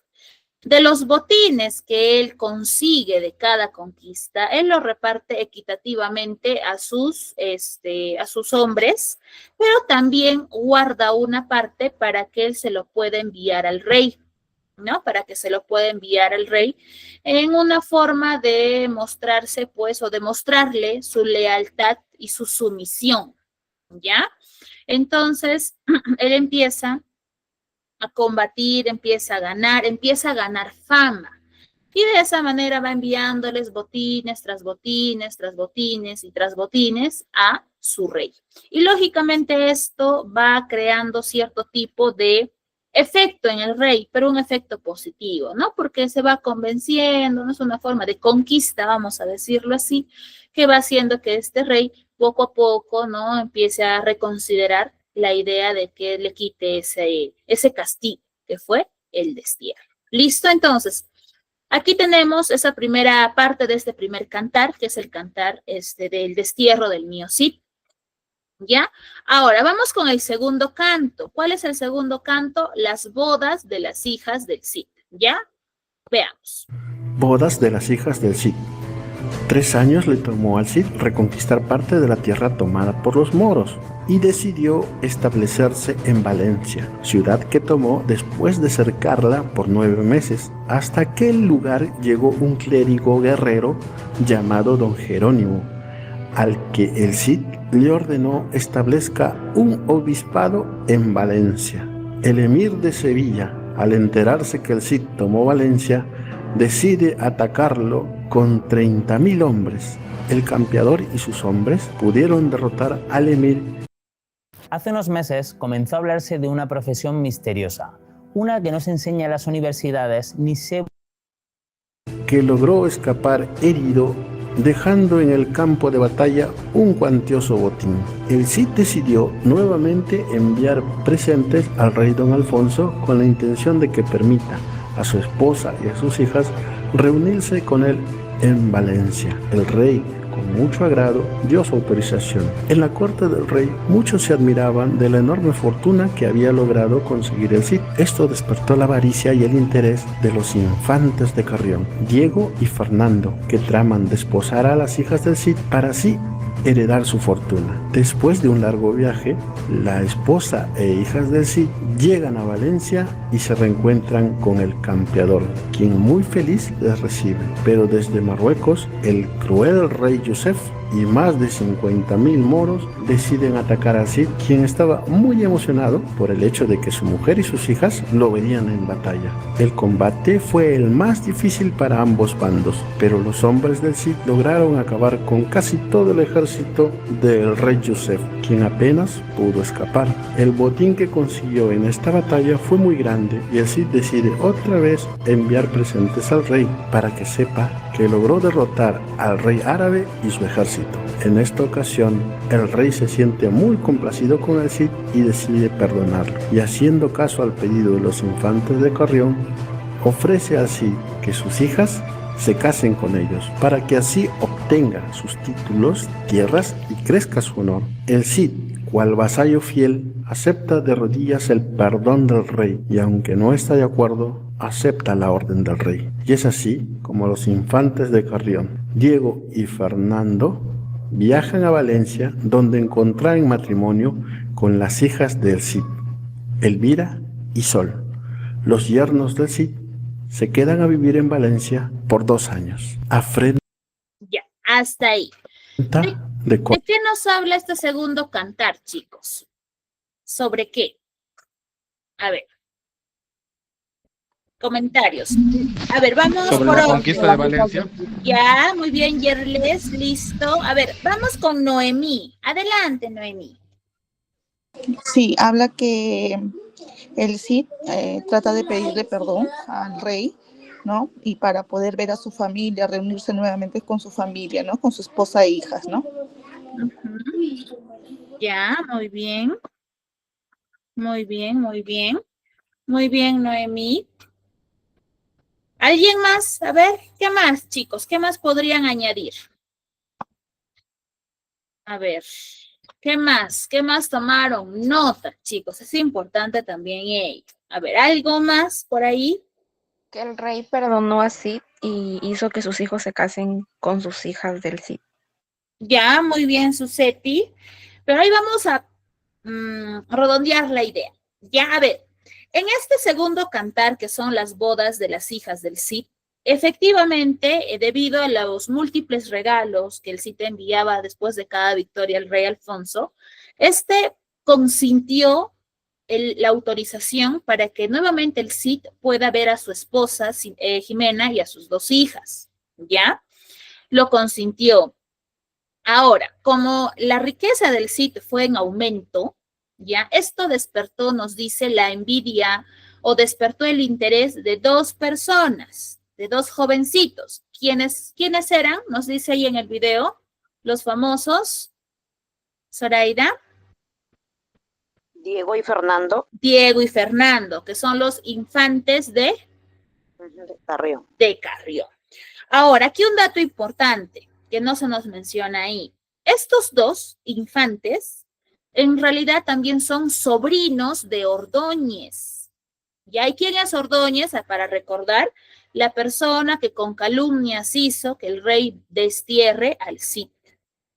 De los botines que él consigue de cada conquista, él lo reparte equitativamente a sus hombres, pero también guarda una parte para que él se lo pueda enviar al rey, ¿no? Para que se lo pueda enviar al rey en una forma de mostrarse, pues, o de mostrarle su lealtad y su sumisión, ¿ya? Entonces, él empieza a combatir, empieza a ganar fama. Y de esa manera va enviándoles botines tras botines, tras botines y tras botines a su rey. Y lógicamente esto va creando cierto tipo de efecto en el rey, pero un efecto positivo, ¿no? Porque se va convenciendo, no es una forma de conquista, vamos a decirlo así, que va haciendo que este rey poco a poco, ¿no? Empiece a reconsiderar la idea de que le quite ese castigo que fue el destierro. ¿Listo? Entonces, aquí tenemos esa primera parte de este primer cantar, que es el cantar del destierro del mío Cid. ¿Ya? Ahora, vamos con el segundo canto. ¿Cuál es el segundo canto? Las bodas de las hijas del Cid. ¿Ya? Veamos. Bodas de las hijas del Cid. 3 años le tomó al Cid reconquistar parte de la tierra tomada por los moros y decidió establecerse en Valencia, ciudad que tomó después de cercarla por 9 meses. Hasta aquel lugar llegó un clérigo guerrero llamado Don Jerónimo, al que el Cid le ordenó establezca un obispado en Valencia. El emir de Sevilla, al enterarse que el Cid tomó Valencia, decide atacarlo con 30.000 hombres. El campeador y sus hombres pudieron derrotar al emir. Hace unos meses comenzó a hablarse de una profesión misteriosa, una que no se enseña en las universidades ni se... que logró escapar herido, dejando en el campo de batalla un cuantioso botín. El Cid decidió nuevamente enviar presentes al rey don Alfonso con la intención de que permita a su esposa y a sus hijas reunirse con él en Valencia. El rey, con mucho agrado, dio su autorización. En la corte del rey, muchos se admiraban de la enorme fortuna que había logrado conseguir el Cid. Esto despertó la avaricia y el interés de los infantes de Carrión, Diego y Fernando, que traman desposar a las hijas del Cid para así heredar su fortuna. Después de un largo viaje, la esposa e hijas del Cid llegan a Valencia y se reencuentran con el campeador, quien muy feliz les recibe. Pero desde Marruecos, el cruel rey Yusef y más de 50.000 moros deciden atacar al Cid, quien estaba muy emocionado por el hecho de que su mujer y sus hijas lo verían en batalla. El combate fue el más difícil para ambos bandos, pero los hombres del Cid lograron acabar con casi todo el ejército del rey Yusef, quien apenas pudo escapar. El botín que consiguió en esta batalla fue muy grande y el Cid decide otra vez enviar presentes al rey para que sepa que logró derrotar al rey árabe y su ejército. En esta ocasión, el rey se siente muy complacido con el Cid y decide perdonarlo. Y haciendo caso al pedido de los infantes de Carrión, ofrece al Cid que sus hijas se casen con ellos, para que así obtenga sus títulos, tierras y crezca su honor. El Cid, cual vasallo fiel, acepta de rodillas el perdón del rey y aunque no está de acuerdo, acepta la orden del rey. Y es así como los infantes de Carrión, Diego y Fernando, viajan a Valencia, donde encontrarán matrimonio con las hijas del Cid, Elvira y Sol. Los yernos del Cid se quedan a vivir en Valencia por 2 años. Ya, hasta ahí. ¿De qué nos habla este segundo cantar, chicos? ¿Sobre qué? A ver. Comentarios. A ver, vamos Sobre por la orden. conquista de Valencia. Ya, muy bien, Yerles, listo. A ver, vamos con Noemí. Adelante, Noemí. Sí, habla que el Cid trata de pedirle perdón al rey, ¿no? Y para poder ver a su familia, reunirse nuevamente con su familia, ¿no? Con su esposa e hijas, ¿no? Ya, muy bien. Muy bien, muy bien. Muy bien, Noemí. ¿Alguien más? A ver, ¿qué más, chicos? ¿Qué más podrían añadir? A ver, ¿qué más? ¿Qué más tomaron nota, chicos? Es importante también ello. A ver, ¿algo más por ahí? Que el rey perdonó a Cid y hizo que sus hijos se casen con sus hijas del Cid. Ya, muy bien, Susetti. Pero ahí vamos a redondear la idea. Ya, a ver, en este segundo cantar, que son las bodas de las hijas del Cid, efectivamente, debido a los múltiples regalos que el Cid enviaba después de cada victoria al rey Alfonso, este consintió la autorización para que nuevamente el Cid pueda ver a su esposa Jimena y a sus 2 hijas, ¿ya? Lo consintió. Ahora, como la riqueza del Cid fue en aumento, ya esto despertó, nos dice, la envidia o despertó el interés de 2 personas, de 2 jovencitos. ¿Quiénes eran? Nos dice ahí en el video, los famosos, Zoraida. Diego y Fernando. Diego y Fernando, que son los infantes de Carrión. De Carrión. Ahora, aquí un dato importante que no se nos menciona ahí. Estos 2 infantes en realidad también son sobrinos de Ordóñez. ¿Y hay quién es Ordóñez? Para recordar, la persona que con calumnias hizo que el rey destierre al Cid.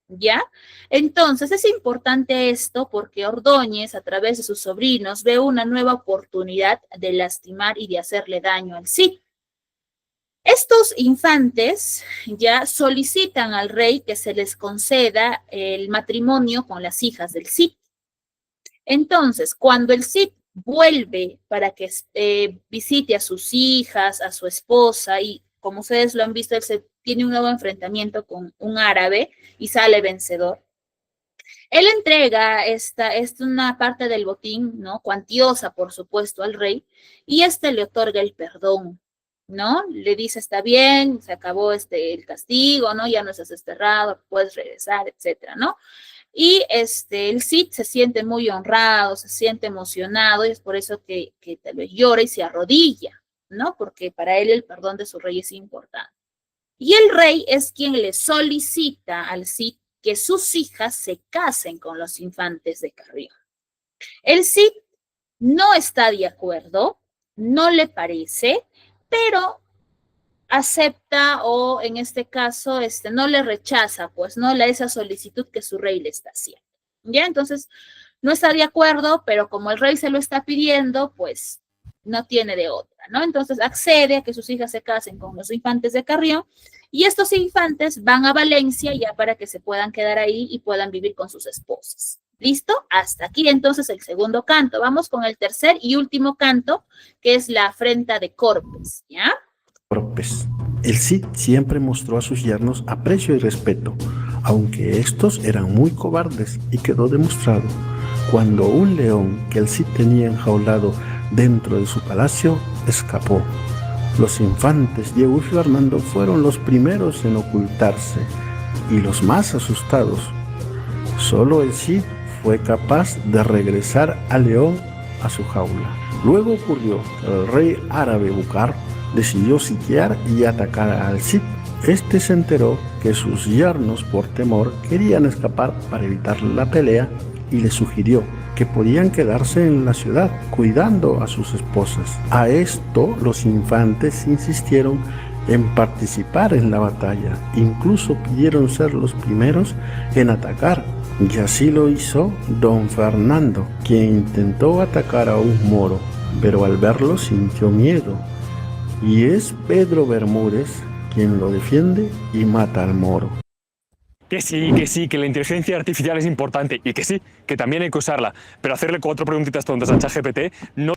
¿Ya? Entonces es importante esto porque Ordóñez, a través de sus sobrinos, ve una nueva oportunidad de lastimar y de hacerle daño al Cid. Estos infantes ya solicitan al rey que se les conceda el matrimonio con las hijas del Cid. Entonces, cuando el Cid vuelve para que visite a sus hijas, a su esposa, y como ustedes lo han visto, él tiene un nuevo enfrentamiento con un árabe y sale vencedor. Él entrega una parte del botín, ¿no? Cuantiosa, por supuesto, al rey, y le otorga el perdón, ¿no? Le dice, está bien, se acabó el castigo, ¿no? Ya no estás desterrado, puedes regresar, etcétera, ¿no? Y el Cid se siente muy honrado, se siente emocionado, y es por eso que tal vez llora y se arrodilla, ¿no? Porque para él el perdón de su rey es importante. Y el rey es quien le solicita al Cid que sus hijas se casen con los infantes de Carrión. El Cid no está de acuerdo, no le parece, pero acepta o en este caso no le rechaza, pues no esa solicitud que su rey le está haciendo. ¿Ya? Entonces, no está de acuerdo, pero como el rey se lo está pidiendo, pues no tiene de otra, ¿no? Entonces accede a que sus hijas se casen con los infantes de Carrión y estos infantes van a Valencia ya para que se puedan quedar ahí y puedan vivir con sus esposas. ¿Listo? Hasta aquí entonces el segundo canto. Vamos con el tercer y último canto, que es la afrenta de Corpes, ¿ya? Corpes. El Cid siempre mostró a sus yernos aprecio y respeto, aunque estos eran muy cobardes, y quedó demostrado cuando un león que el Cid tenía enjaulado dentro de su palacio escapó. Los infantes Diego y Fernando fueron los primeros en ocultarse y los más asustados. Solo el Cid fue capaz de regresar al león a su jaula. Luego ocurrió que el rey árabe Bucar decidió sitiar y atacar al Cid. Este se enteró que sus yernos, por temor, querían escapar para evitar la pelea y le sugirió que podían quedarse en la ciudad cuidando a sus esposas. A esto los infantes insistieron en participar en la batalla, incluso pidieron ser los primeros en atacar, y así lo hizo don Fernando, quien intentó atacar a un moro, pero al verlo sintió miedo, y es Pedro Bermúdez quien lo defiende y mata al moro. Que sí, que la inteligencia artificial es importante y que sí, que también hay que usarla, pero hacerle 4 preguntitas tontas a ChatGPT no.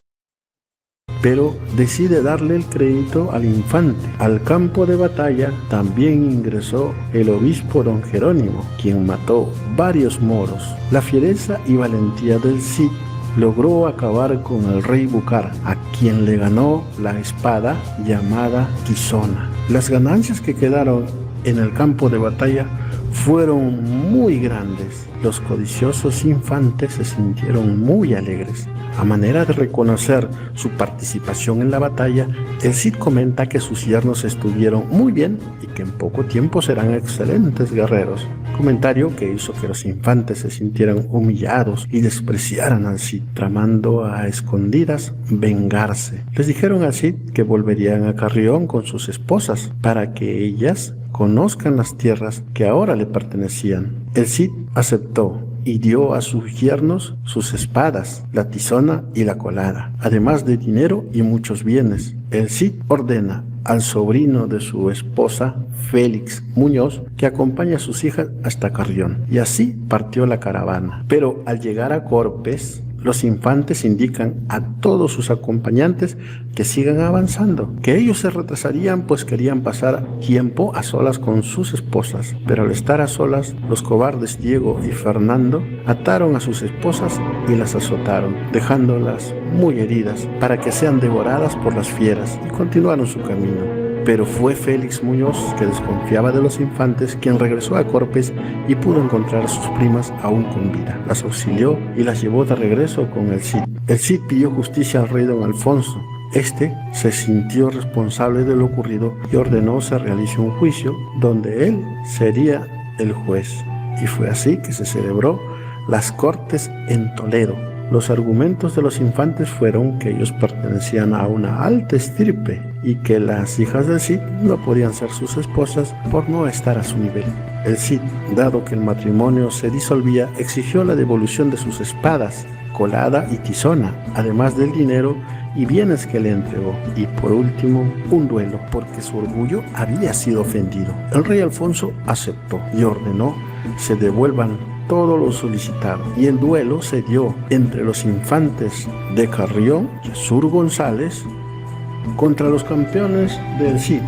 Pero decide darle el crédito al infante. Al campo de batalla también ingresó el obispo don Jerónimo, quien mató varios moros. La fiereza y valentía del Cid logró acabar con el rey Bucar, a quien le ganó la espada llamada Tizona. Las ganancias que quedaron en el campo de batalla fueron muy grandes. Los codiciosos infantes se sintieron muy alegres. A manera de reconocer su participación en la batalla, el Cid comenta que sus yernos estuvieron muy bien y que en poco tiempo serán excelentes guerreros. Comentario que hizo que los infantes se sintieran humillados y despreciaran al Cid, tramando a escondidas vengarse. Les dijeron al Cid que volverían a Carrión con sus esposas para que ellas conozcan las tierras que ahora le pertenecían. El Cid aceptó y dio a sus yernos sus espadas, la tizona y la colada, además de dinero y muchos bienes. El Cid ordena al sobrino de su esposa, Félix Muñoz, que acompañe a sus hijas hasta Carrión, y así partió la caravana. Pero al llegar a Corpes, los infantes indican a todos sus acompañantes que sigan avanzando, que ellos se retrasarían pues querían pasar tiempo a solas con sus esposas, pero al estar a solas, los cobardes Diego y Fernando ataron a sus esposas y las azotaron, dejándolas muy heridas para que sean devoradas por las fieras, y continuaron su camino. Pero fue Félix Muñoz, que desconfiaba de los infantes, quien regresó a Corpes y pudo encontrar a sus primas aún con vida. Las auxilió y las llevó de regreso con el Cid. El Cid pidió justicia al rey don Alfonso. Este se sintió responsable de lo ocurrido y ordenó se realice un juicio donde él sería el juez. Y fue así que se celebró las Cortes en Toledo. Los argumentos de los infantes fueron que ellos pertenecían a una alta estirpe y que las hijas del Cid no podían ser sus esposas por no estar a su nivel. El Cid, dado que el matrimonio se disolvía, exigió la devolución de sus espadas, colada y tizona, además del dinero y bienes que le entregó, y por último, un duelo, porque su orgullo había sido ofendido. El rey Alfonso aceptó y ordenó se devuelvan todo lo solicitado, y el duelo se dio entre los infantes de Carrión, Sur González, contra los campeones del Cid,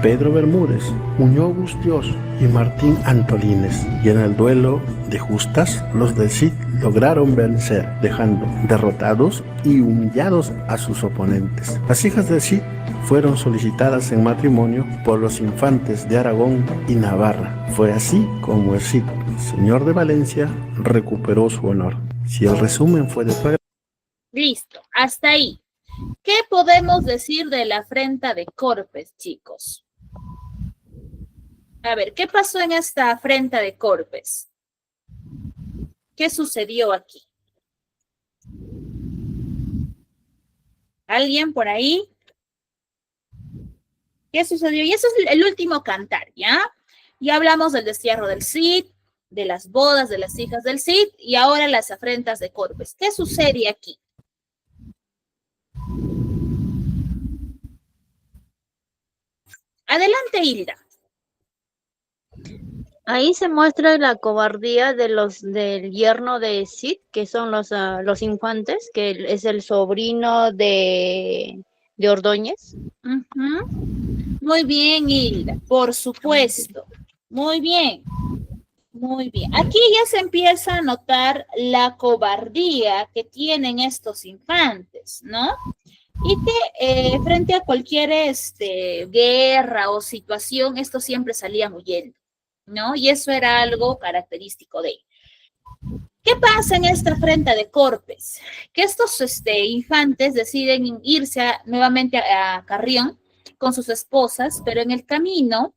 Pedro Bermúdez, Muñoz Bustiós y Martín Antolínez, y en el duelo de justas, los del Cid lograron vencer, dejando derrotados y humillados a sus oponentes. Las hijas del Cid fueron solicitadas en matrimonio por los infantes de Aragón y Navarra. Fue así como el Cid, señor de Valencia, recuperó su honor. Si el resumen fue de tu agrado. Listo, hasta ahí. ¿Qué podemos decir de la afrenta de Corpes, chicos? A ver, ¿qué pasó en esta afrenta de Corpes? ¿Qué sucedió aquí? ¿Alguien por ahí? ¿Qué sucedió? Y eso es el último cantar, ¿ya? Ya hablamos del destierro del Cid, de las bodas de las hijas del Cid y ahora las afrentas de Corpes. ¿Qué sucede aquí? Adelante, Hilda. Ahí se muestra la cobardía del yerno de Cid, que son los infantes, que es el sobrino de Ordóñez. Muy bien, Hilda, por supuesto. Muy bien. Muy bien. Aquí ya se empieza a notar la cobardía que tienen estos infantes, ¿no? Y que frente a cualquier guerra o situación, estos siempre salían huyendo, ¿no? Y eso era algo característico de ellos. ¿Qué pasa en esta afrenta de Corpes? Que estos infantes deciden irse nuevamente a Carrión con sus esposas, pero en el camino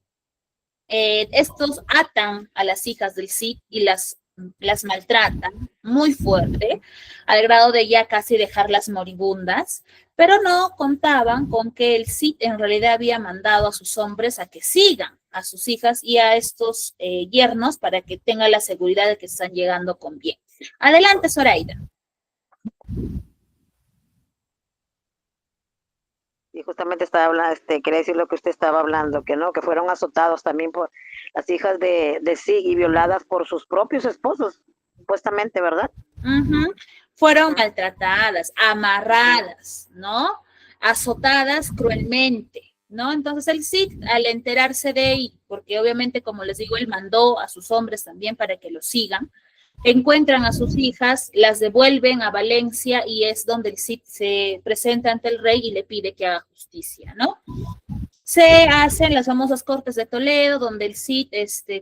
estos atan a las hijas del Cid y las maltratan muy fuerte, al grado de ya casi dejarlas moribundas, pero no contaban con que el Cid en realidad había mandado a sus hombres a que sigan a sus hijas y a estos yernos para que tengan la seguridad de que están llegando con bien. Adelante, Zoraida. Y justamente estaba hablando, quería decir lo que usted estaba hablando, que no, que fueron azotados también por las hijas de Cid y violadas por sus propios esposos, supuestamente, ¿verdad? Fueron maltratadas, amarradas, ¿no? Azotadas cruelmente, ¿no? Entonces el Cid, al enterarse de ello, porque obviamente, como les digo, él mandó a sus hombres también para que lo sigan, encuentran a sus hijas, las devuelven a Valencia y es donde el Cid se presenta ante el rey y le pide que haga justicia, ¿no? Se hacen las famosas Cortes de Toledo, donde el Cid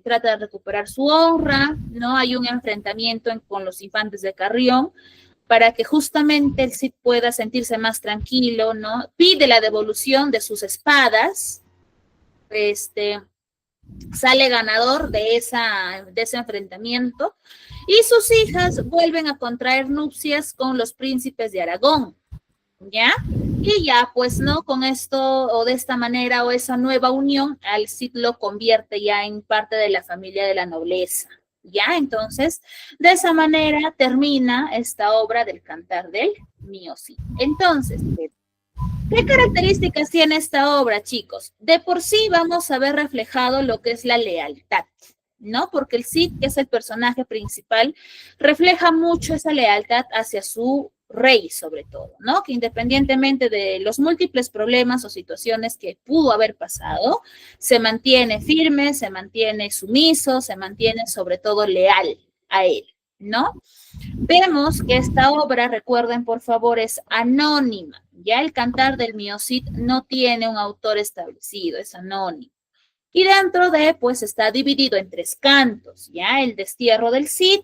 trata de recuperar su honra, ¿no? Hay un enfrentamiento con los infantes de Carrión para que justamente el Cid pueda sentirse más tranquilo, ¿no? Pide la devolución de sus espadas, sale ganador de ese enfrentamiento y sus hijas vuelven a contraer nupcias con los príncipes de Aragón, ¿ya? Y ya, pues, ¿no? Con esto o de esta manera o esa nueva unión, al Cid lo convierte ya en parte de la familia de la nobleza, ¿ya? Entonces, de esa manera termina esta obra del Cantar del Mío Cid. Entonces, ¿qué características tiene esta obra, chicos? De por sí vamos a ver reflejado lo que es la lealtad, ¿no? Porque el Cid, que es el personaje principal, refleja mucho esa lealtad hacia su rey, sobre todo, ¿no? Que independientemente de los múltiples problemas o situaciones que pudo haber pasado, se mantiene firme, se mantiene sumiso, se mantiene sobre todo leal a él, ¿no? Vemos que esta obra, recuerden por favor, es anónima. Ya el Cantar del Mío Cid no tiene un autor establecido, es anónimo. Y dentro de, pues, está dividido en 3 cantos, ya el destierro del Cid,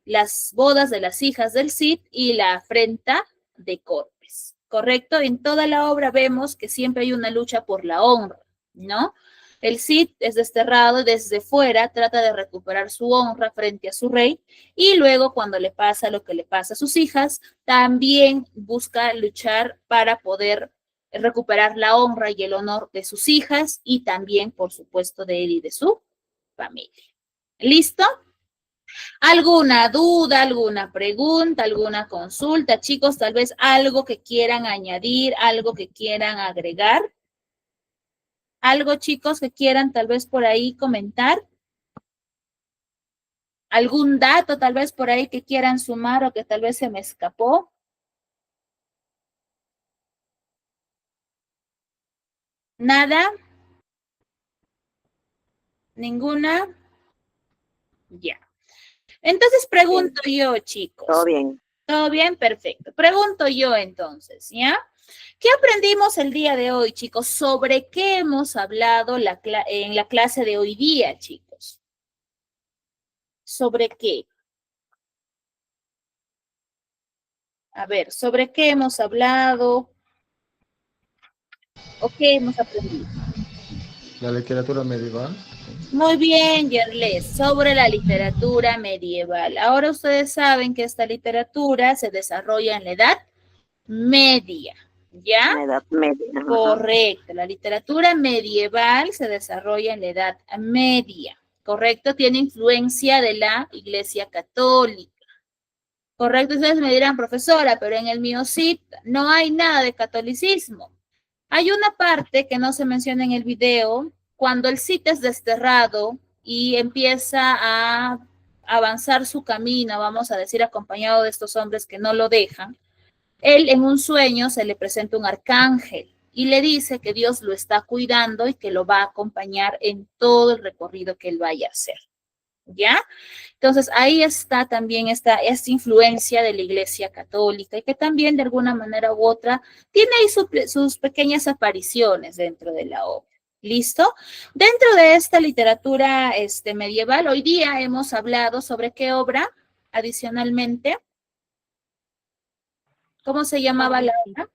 las bodas de las hijas del Cid y la afrenta de Corpes, ¿correcto? En toda la obra vemos que siempre hay una lucha por la honra, ¿no? El Cid es desterrado y desde fuera trata de recuperar su honra frente a su rey y luego cuando le pasa lo que le pasa a sus hijas, también busca luchar para poder recuperar la honra y el honor de sus hijas y también, por supuesto, de él y de su familia. ¿Listo? ¿Alguna duda, alguna pregunta, alguna consulta? Chicos, tal vez algo que quieran añadir, algo que quieran agregar. ¿Algo, chicos, que quieran tal vez por ahí comentar? ¿Algún dato tal vez por ahí que quieran sumar o que tal vez se me escapó? ¿Nada? ¿Ninguna? Ya. Entonces pregunto yo, chicos. Todo bien. ¿Todo bien? Perfecto. Pregunto yo entonces, ¿ya? ¿Qué aprendimos el día de hoy, chicos? ¿Sobre qué hemos hablado en la clase de hoy día, chicos? ¿Sobre qué? A ver, ¿sobre qué hemos hablado? ¿O qué hemos aprendido? La literatura medieval. Muy bien, Yerles, sobre la literatura medieval. Ahora ustedes saben que esta literatura se desarrolla en la Edad Media, ¿ya? La Edad Media. Ajá. Correcto, la literatura medieval se desarrolla en la Edad Media, ¿correcto? Tiene influencia de la Iglesia Católica. Correcto, ustedes me dirán, profesora, pero en el Miocid no hay nada de catolicismo. Hay una parte que no se menciona en el video, cuando el Cid es desterrado y empieza a avanzar su camino, vamos a decir, acompañado de estos hombres que no lo dejan, él en un sueño se le presenta un arcángel y le dice que Dios lo está cuidando y que lo va a acompañar en todo el recorrido que él vaya a hacer. ¿Ya? Entonces, ahí está también esta influencia de la Iglesia Católica y que también de alguna manera u otra tiene ahí sus pequeñas apariciones dentro de la obra. ¿Listo? Dentro de esta literatura medieval, hoy día hemos hablado sobre qué obra adicionalmente. ¿Cómo se llamaba la obra?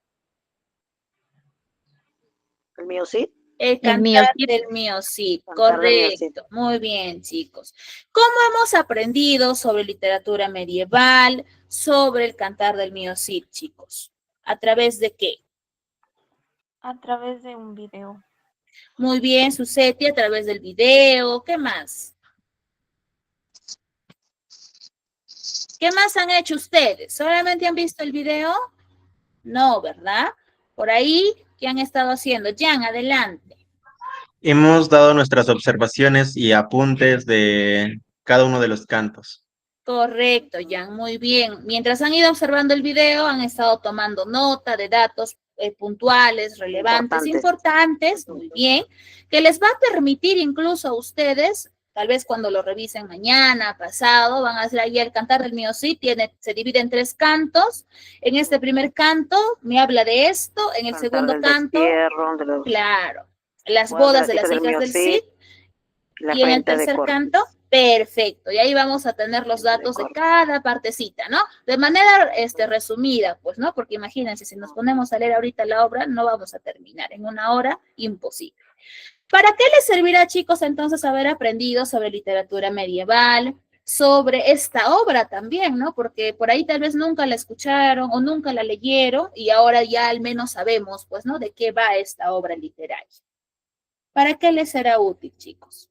¿El Miocid? El cantar del Miocid, correcto. Muy bien, chicos. ¿Cómo hemos aprendido sobre literatura medieval, sobre el cantar del Miocid, chicos? ¿A través de qué? A través de un video. Muy bien, Suseti, a través del video. ¿Qué más? ¿Qué más han hecho ustedes? ¿Solamente han visto el video? No, ¿verdad? Por ahí, ¿qué han estado haciendo? Jan, adelante. Hemos dado nuestras observaciones y apuntes de cada uno de los cantos. Correcto, Jan, muy bien. Mientras han ido observando el video, han estado tomando nota de datos puntuales, relevantes, importantes, muy bien, que les va a permitir incluso a ustedes, tal vez cuando lo revisen mañana, pasado, van a hacer ahí el cantar del Miocid, se divide en 3 cantos. En este primer canto me habla de esto, en el segundo canto, claro, las bodas de las hijas del Cid, y en el tercer canto, perfecto, y ahí vamos a tener los datos de cada partecita, ¿no? De manera resumida, pues, ¿no? Porque imagínense, si nos ponemos a leer ahorita la obra, no vamos a terminar en 1 hora, imposible. ¿Para qué les servirá, chicos, entonces haber aprendido sobre literatura medieval, sobre esta obra también, ¿no? Porque por ahí tal vez nunca la escucharon o nunca la leyeron y ahora ya al menos sabemos, pues, ¿no? De qué va esta obra literaria. ¿Para qué les será útil, chicos?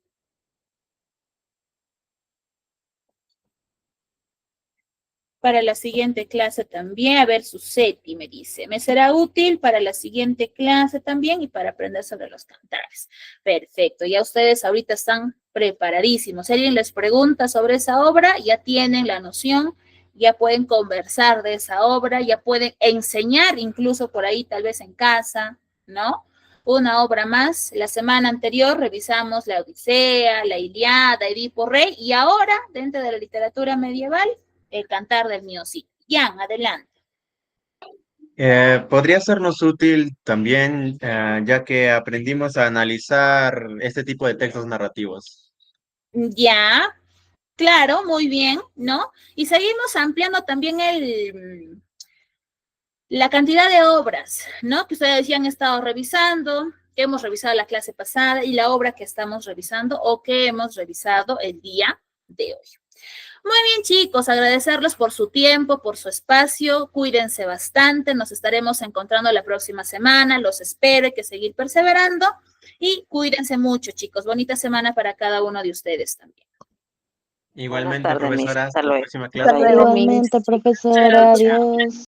Para la siguiente clase también, a ver, Suseti me dice, me será útil para la siguiente clase también y para aprender sobre los cantares. Perfecto, ya ustedes ahorita están preparadísimos. Si alguien les pregunta sobre esa obra, ya tienen la noción, ya pueden conversar de esa obra, ya pueden enseñar incluso por ahí tal vez en casa, ¿no? Una obra más. La semana anterior revisamos la Odisea, la Ilíada, Edipo Rey, y ahora, dentro de la literatura medieval, el cantar del Miocid. Jan, adelante. Podría sernos útil también, ya que aprendimos a analizar este tipo de textos narrativos. Ya, claro, muy bien, ¿no? Y seguimos ampliando también la cantidad de obras, ¿no? Que ustedes ya han estado revisando, que hemos revisado la clase pasada y la obra que estamos revisando o que hemos revisado el día de hoy. Muy bien, chicos, agradecerles por su tiempo, por su espacio, cuídense bastante, nos estaremos encontrando la próxima semana, los espero, hay que seguir perseverando y cuídense mucho, chicos, bonita semana para cada uno de ustedes también. Igualmente, profesora, hasta la próxima clase. Igualmente, profesora, adiós.